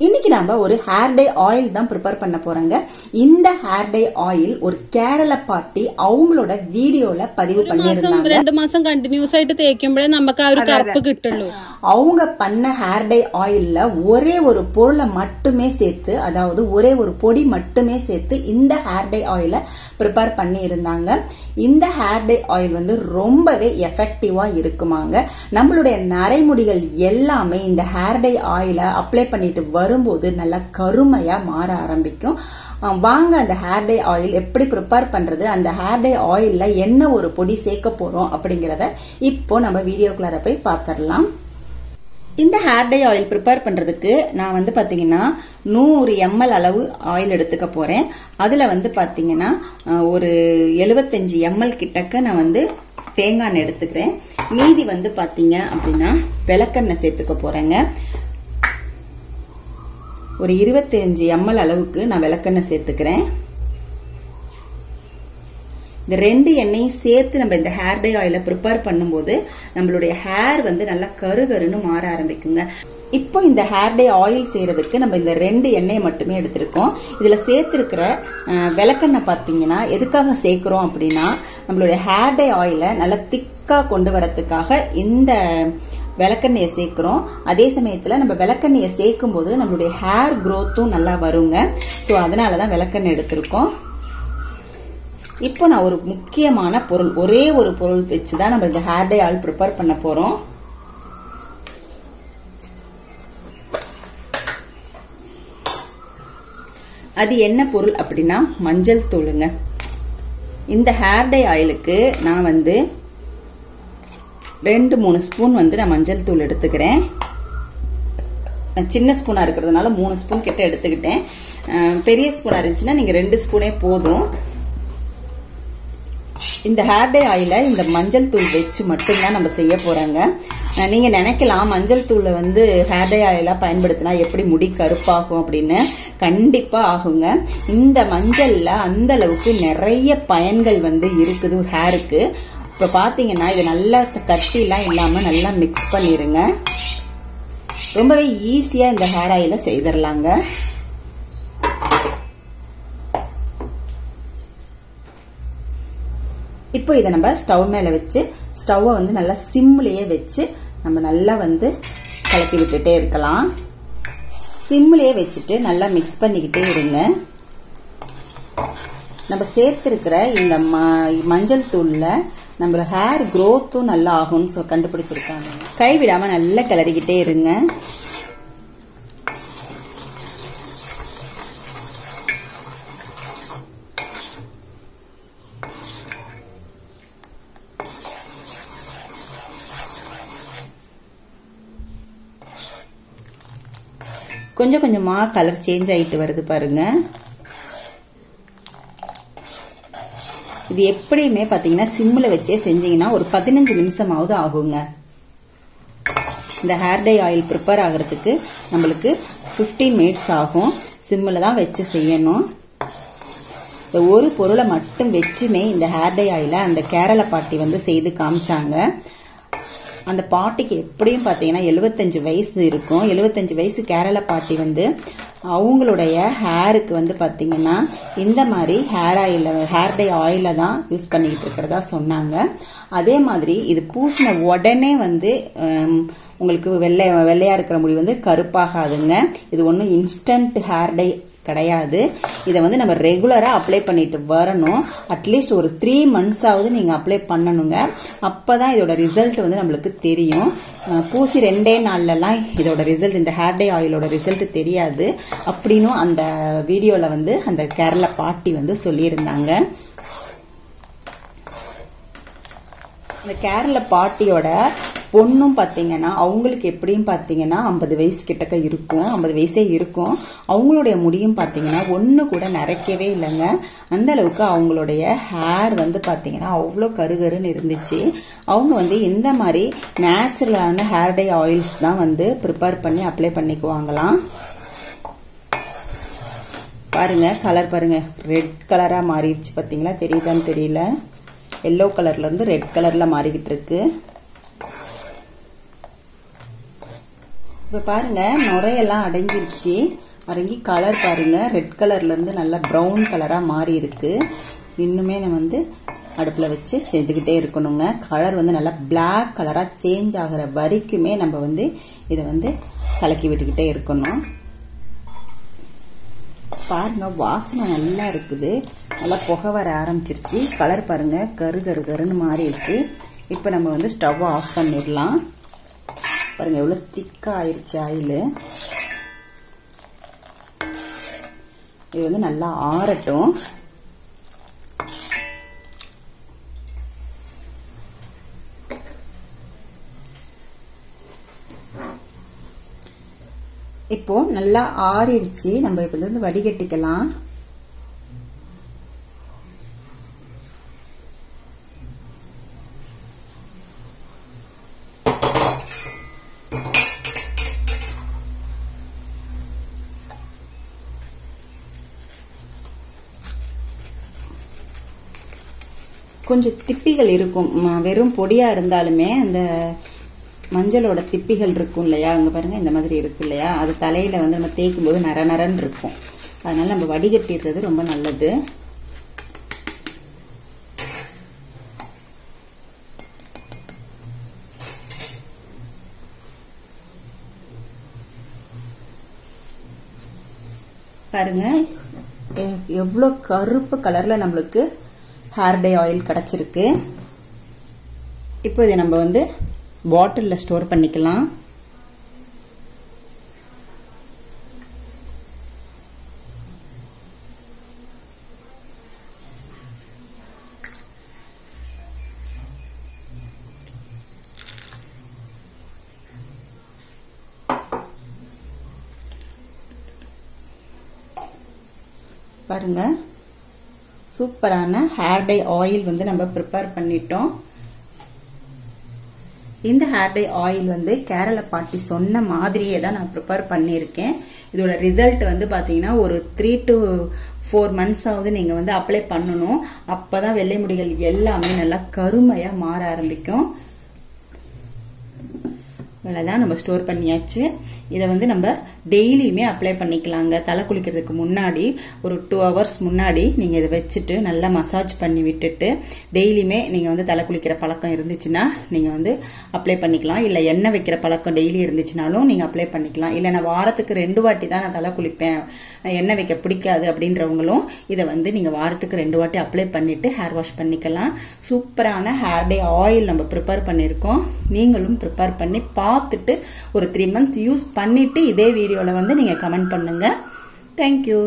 இன்னைக்கு நாம ஒரு ஹேர் டை ஆயில் தான் ப்ரிப்பேர் பண்ண போறோங்க. இந்த ஹேர் டை ஆயில் ஒரு கேரள பார்ட்டி அவங்களோட வீடியோல பதிவு பண்ணியிருந்தாங்க. 2 மாசம் கண்டினியூஸ் ஆയിട്ട് തേക്കുമ്പോഴേ നമുക്ക് ആ ഒരു കറുപ്പ് കിട്ടുള്ളൂ. அவங்க பண்ண ஹேர் டை ஆயில்ல ஒரே ஒரு பொருளை மட்டுமே சேர்த்து, அதாவது ஒரே ஒரு பொடி மட்டுமே சேர்த்து இந்த ஹேர் டை ஆயிலை ப்ரிப்பேர் பண்ணி இருந்தாங்க. இந்த ஹேர் டை ஆயில் வந்து ரொம்பவே எஃபெக்டிவா இருக்குமாங்க. நம்மளுடைய நரைமுடிகள் எல்லாமே இந்த ஹேர் டை ஆயிலை அப்ளை பண்ணிட்டு வரும்போது நல்லா கருமையா மாற ஆரம்பிக்கும். வாங்க அந்த ஹேர் டை ஆயில் எப்படி ப்ரிப்பேர் பண்றது, அந்த ஹேர் டை ஆயில்ல என்ன ஒரு பொடி சேர்க்க போறோம் அப்படிங்கறத இப்போ நம்ம வீடியோக்குள்ளார போய் பார்த்துடலாம். இந்த ஹேர் டை ஆயில் ப்ரிப்பேர் பண்றதுக்கு நான் வந்து பாத்தீங்கன்னா 100 ml அளவு ஆயில் எடுத்துக்க போறேன். அதுல வந்து பாத்தீங்கன்னா ஒரு 75 ml கிட்டக்க நான் வந்து தேங்காய் எண்ணெய் எடுத்துக்கிறேன். மீதி வந்து பாத்தீங்க அப்படின்னா விளக்கெண்ணெய் சேர்த்துக்க போறேங்க. ஒரு 25 ml அளவுக்கு நான் விளக்கெண்ணெய் சேர்த்துக்கிறேன். இந்த 2 எண்ணெயும் சேர்த்து நம்ம இந்த ஹேர் டை ஆயிலை ப்ரிப்பேர் பண்ணும்போது நம்மளுடைய ஹேர் வந்து நல்லா கருகருன்னு மாற ஆரம்பிக்குங்க. இப்போ இந்த ஹேர் டை ஆயில் செய்யறதுக்கு நம்ம இந்த 2 எண்ணெயை மட்டுமே எடுத்திருக்கோம். இதுல சேர்த்திருக்கிற விளக்கெண்ணெய் பார்த்தீங்கன்னா எதுக்காக சேர்க்கிறோம் அப்படின்னா, நம்மளுடைய ஹேர் டை ஆயிலை நல்லா திக்கா கொண்டு வரதுக்காக இந்த விளக்கெண்ணெயை சேர்க்கிறோம். அதே சமயத்துல நம்ம விளக்கெண்ணெயை சேர்க்கும் போது நம்மளுடைய ஹேர் growthம் நல்லா வருங்க. ஸோ அதனாலதான் விளக்கெண்ணெய் எடுத்திருக்கோம். இப்போ நான் ஒரு முக்கியமான பொருள், ஒரே ஒரு பொருள் வச்சுதான் நம்ம இந்த ஹேர் டை ஆயில் ப்ரிப்பேர் பண்ண போறோம். அது என்ன பொருள் அப்படின்னா மஞ்சள் தூளுங்க. இந்த ஹேர் டை ஆயிலுக்கு நான் வந்து 2-3 ஸ்பூன் வந்து நான் மஞ்சள் தூள் எடுத்துக்கிறேன். சின்ன ஸ்பூனா இருக்கிறதுனால 3 ஸ்பூன் கிட்ட எடுத்துக்கிட்டேன். பெரிய ஸ்பூனா இருந்துச்சுன்னா நீங்க 2 ஸ்பூனே போதும். இந்த ஹேர் டை ஆயில இந்த மஞ்சள் தூள் வச்சு மட்டும்தான் நம்ம செய்ய போறாங்க. நீங்க நினைக்கலாம் மஞ்சள் தூளை வந்து ஹேர் டை ஆயிலா பயன்படுத்தினா எப்படி முடி கருப்பாகும் அப்படின்னு. கண்டிப்பா ஆகுங்க. இந்த மஞ்சள்ல அந்த அளவுக்கு நிறைய பயன்கள் வந்து இருக்குது ஹேருக்கு. இப்ப பாத்தீங்கன்னா இது நல்லா கட்டிலாம் இல்லாம நல்லா மிக்ஸ் பண்ணிருங்க. ரொம்பவே ஈஸியா இந்த ஹேர் ஆயில செய்திடலாங்க. இப்போ இதை நம்ம ஸ்டவ் மேல வச்சு ஸ்டவ்வை வந்து நல்லா சிம்லயே வச்சு நம்ம நல்லா வந்து கலக்கி விட்டுட்டே இருக்கலாம். சிம்லயே வச்சுட்டு நல்லா மிக்ஸ் பண்ணிக்கிட்டே இருங்க. நம்ம சேர்த்திருக்கிற இந்த மஞ்சள் தூள்ல நம்ம ஹேர் growthம் நல்லா ஆகும்னு கண்டுபிடிச்சிருக்காங்க. கைவிடாம நல்லா கிளறிக்கிட்டே இருங்க. கொஞ்சம் கொஞ்சமா கலர் சேஞ்ச் ஆயிட்டு வருது பாருங்க. இது எப்படியுமே பாத்தீங்கன்னா சிம்ல வச்சே செஞ்சீங்கன்னா ஒரு 15 நிமிஷமாவது ஆகுங்க. இந்த ஹேர் டை ஆயில் ப்ரிப்பேர் ஆகிறதுக்கு நம்மளுக்கு 15 மினிட்ஸ் ஆகும். சிம்ல தான் வச்சு செய்யணும். இந்த ஒரு பொருளை மட்டும் வச்சுமே இந்த ஹேர் டை ஆயில அந்த கேரள பார்ட்டி வந்து செய்து காமிச்சாங்க. அந்த பாட்டிக்கு எப்படியும் பாத்தீங்கன்னா 75 வயசு இருக்கும். 75 வயசு கேரள பாட்டி வந்து அவங்களுடைய ஹேருக்கு வந்து பாத்தீங்கன்னா இந்த மாதிரி ஹேர் டை ஆயில தான் யூஸ் பண்ணிட்டு இருக்கிறதா சொன்னாங்க. அதே மாதிரி இது பூசின உடனே வந்து உங்களுக்கு வெள்ளையா இருக்கிற முடி வந்து கருப்பாகாதுங்க. இது ஒன்றும் இன்ஸ்டன்ட் ஹேர் டை கிடையாது. இதை வந்து நம்ம ரெகுலரா அப்ளை பண்ணிட்டு வரணும். அட்லீஸ்ட் ஒரு 3 months ஆவது நீங்க அப்ளை பண்ணணுங்க. அப்பதான் இதோட ரிசல்ட் வந்து நம்மளுக்கு தெரியும். பூசி 2 நாள்லாம் இதோட ரிசல்ட், இந்த ஹேர் டை ஆயிலோட ரிசல்ட் தெரியாது அப்படின்னு அந்த வீடியோல வந்து அந்த கேரள பாட்டி வந்து சொல்லியிருந்தாங்க. அந்த கேரள பாட்டியோட பொண்ணும் பாத்தீங்கன்னா அவங்களுக்கு எப்படியும் பாத்தீங்கன்னா 50 வயசு கிட்டக்க இருக்கும், 50 வயசே இருக்கும். அவங்களுடைய முடியும் பாத்தீங்கன்னா ஒண்ணு கூட நரைக்கவே இல்லைங்க. அந்த அளவுக்கு அவங்களுடைய ஹேர் வந்து பாத்தீங்கன்னா அவ்வளோ கருகருன்னு இருந்துச்சு. அவங்க வந்து இந்த மாதிரி நேச்சுரலான ஹேர் டை ஆயில்ஸ் தான் வந்து ப்ரிப்பேர் பண்ணி அப்ளை பண்ணிக்குவாங்களாம். பாருங்க கலர் பாருங்க, ரெட் கலரா மாறிடுச்சு. பாத்தீங்களா, தெரியுதான்னு தெரியல. எல்லோ கலர்ல இருந்து ரெட் கலர்ல மாறிக்கிட்டு இருக்கு. இப்போ பாருங்க நுரையெல்லாம் அடங்கிருச்சு. அடங்கி கலர் பாருங்க ரெட் கலர்ல இருந்து நல்லா ப்ரௌன் கலரா மாறி இருக்கு. இன்னுமே நம்ம வந்து அடுப்புல வச்சு செஞ்சுக்கிட்டே இருக்கணுங்க. கலர் வந்து நல்லா பிளாக் கலரா சேஞ்ச் ஆகிற வரைக்குமே நம்ம வந்து இதை வந்து கலக்கி விட்டுக்கிட்டே இருக்கணும். பாருங்க வாசனை நல்லா இருக்குது. நல்லா புகை வர ஆரம்பிச்சிருச்சு. கலர் பாருங்க கரு கரு கருன்னு மாறிடுச்சு. இப்போ நம்ம வந்து ஸ்டவ் ஆஃப் பண்ணிடலாம். பாருங்க எவ்வளவு திக்கா ஆயிருச்சு ஆயில். இது வந்து நல்லா ஆறட்டும். இப்போ நல்லா ஆறிடுச்சு. நம்ம இப்ப இருந்து வடிகட்டிக்கலாம். கொஞ்சம் திப்பிகள் இருக்கும். வெறும் பொடியா இருந்தாலுமே அந்த மஞ்சளோட திப்பிகள் இருக்கும் இல்லையா, அங்க பாருங்க இந்த மாதிரி இருக்கு இல்லையா, அது தலையில வந்து நம்ம தேய்க்கும் போது நர நரன்னு இருக்கும். அதனால நம்ம வடிகட்டிடுறது ரொம்ப நல்லது. பாருங்க எவ்வளோ கருப்பு கலர்ல நம்மளுக்கு ஹேர் டை ஆயில் கிடைச்சிருக்கு. இப்போ இதை நம்ம வந்து பாட்டிலில் ஸ்டோர் பண்ணிக்கலாம். பாருங்க சூப்பரான ஹேர் டை ஆயில் வந்து நம்ம ப்ரிப்பேர் பண்ணிட்டோம். இந்த ஹேர் டை ஆயில் வந்து கேரள பாட்டி சொன்ன மாதிரியே தான் நான் ப்ரிப்பேர் பண்ணியிருக்கேன். இதோட ரிசல்ட் வந்து பார்த்தீங்கன்னா ஒரு 3 to 4 months ஆகுது நீங்கள் வந்து அப்ளை பண்ணணும். அப்போ தான் வெள்ளை முடிகள் எல்லாமே நல்லா கருமையாக மாற ஆரம்பிக்கும். இவ்வளோதான் நம்ம ஸ்டோர் பண்ணியாச்சு. இதை வந்து நம்ம டெய்லியுமே அப்ளை பண்ணிக்கலாங்க. தலை குளிக்கிறதுக்கு முன்னாடி ஒரு 2 hours முன்னாடி நீங்கள் இதை வச்சுட்டு நல்லா மசாஜ் பண்ணி விட்டுட்டு டெய்லியுமே நீங்கள் வந்து தலை குளிக்கிற பழக்கம் இருந்துச்சுன்னா நீங்கள் வந்து அப்ளை பண்ணிக்கலாம். இல்லை எண்ணெய் வைக்கிற பழக்கம் டெய்லி இருந்துச்சுனாலும் நீங்கள் அப்ளை பண்ணிக்கலாம். இல்லை நான் வாரத்துக்கு 2 வாட்டி தான் நான் தலை குளிப்பேன், எண்ணெய் வைக்க பிடிக்காது அப்படின்றவங்களும் இதை வந்து நீங்கள் வாரத்துக்கு 2 வாட்டி அப்ளை பண்ணிவிட்டு ஹேர் வாஷ் பண்ணிக்கலாம். சூப்பரான ஹேர் டை ஆயில் நம்ம ப்ரிப்பேர் பண்ணியிருக்கோம். நீங்களும் ப்ரிப்பேர் பண்ணி பார்த்துட்டு ஒரு 3 months யூஸ் பண்ணிவிட்டு இதே வீடியோவில் வந்து நீங்கள் கமெண்ட் பண்ணுங்கள். தேங்க்யூ.